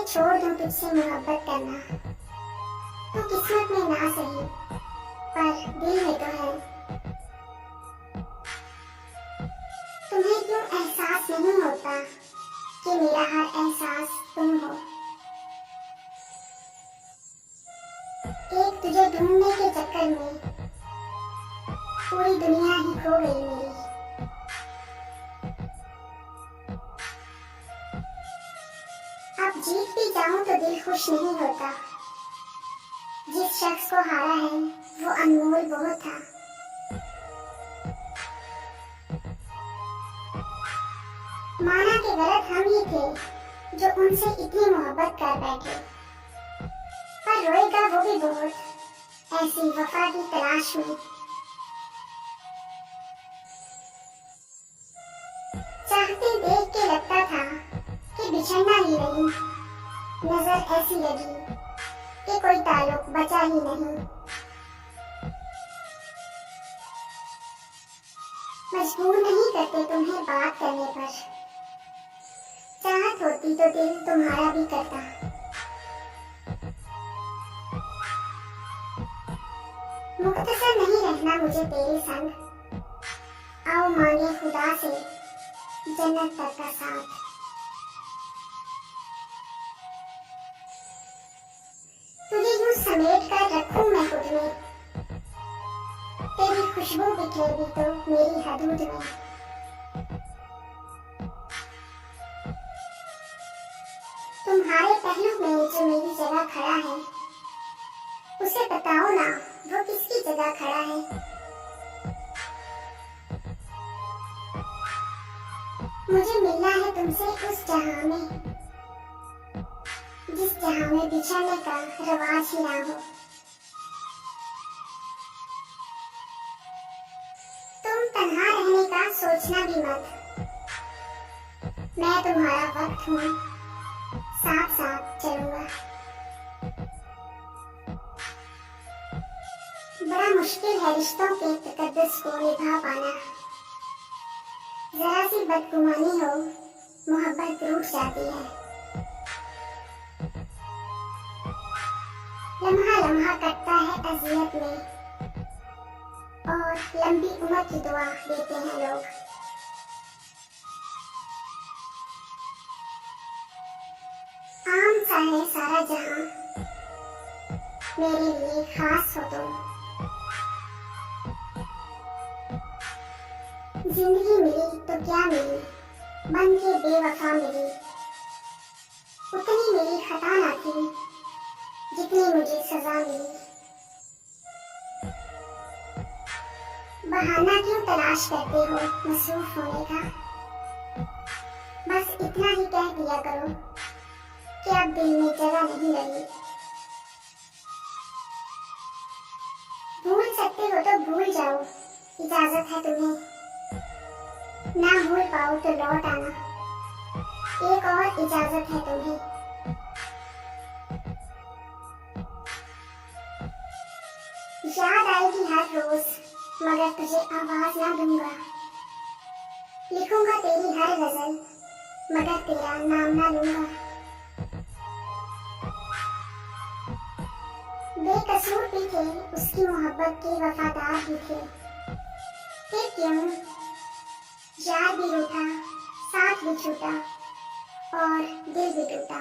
छोड़ दूं तुझसे मोहब्बत करना, तो किस्मत में ना सही पर दिल में तो है। तुम्हें क्यों एहसास नहीं होता कि मेरा हर एहसास तुम हो। एक तुझे ढूंढने के चक्कर में पूरी दुनिया ही खो गई मेरी। अब जीत भी जाऊं तो दिल खुश नहीं होता, जिस शख्स को हारा है वो अनमोल बहुत था। माना कि गलत हम ही थे जो उनसे इतनी मोहब्बत कर बैठे, पर रोएगा वो भी बहुत ऐसी वफा की तलाश में। चाहते देख के लगता था कि बिछड़ना ही नहीं, नजर ऐसी लगी कि कोई ताल्लुक बचा ही नहीं। मजबूर नहीं करते तुम्हें बात करने पर, चाहत होती तो दिल तुम्हारा भी करता। मुख्तसर नहीं रहना मुझे तेरे संग, आओ मांगे खुदा से जन्नत तक का साथ। तुझे यूं समेट कर रखूं मैं खुद में, तेरी खुशबू बिखेरी तो मेरी हदूद में। तुम्हारे पहलू में जो मेरी जगह खड़ा है, उसे बताओ ना वो किसकी जगह खड़ा है। मुझे मिलना है तुमसे उस जहां में, जिस जहां में बिछड़ने का रवाज ही ना हो। तुम तन्हा रहने का सोचना भी मत, मैं तुम्हारा वक्त हूँ, साथ साथ चलूंगा। बड़ा मुश्किल है रिश्तों के तकद्दुस को निभा पाना, जरा सी बदगुमानी हो मोहब्बत रूठ जाती है। लम्हा लम्हा कटता है अज़ियत में, और लंबी उम्र की दुआ देते हैं लोग। आम सा है सारा जहां, मेरे लिए खास हो तुम। जिंदगी मिली तो क्या मिली, बन के बेवफा मिली। उतनी मेरी खता ना थी जितनी मुझे सजा मिली। बहाना क्यों तलाश करते हो मसरूफ होने का, बस इतना ही कह दिया करो कि अब दिल में जगह नहीं रही। भूल सकते हो तो भूल जाओ, इजाजत है तुम्हें। ना भूल पाओ तो लौट आना, एक और इजाजत है तुम्हें। याद आएगी हर रोज मगर तुझे आवाज ना दूंगा, लिखूंगा तेरी हर गजल मगर तेरा नाम ना लूंगा। बेकसूर भी थे उसकी मोहब्बत के वफादार भी थे, फिर क्यों यार भी रूठा, साथ भी छूटा और दिल भी टूटा।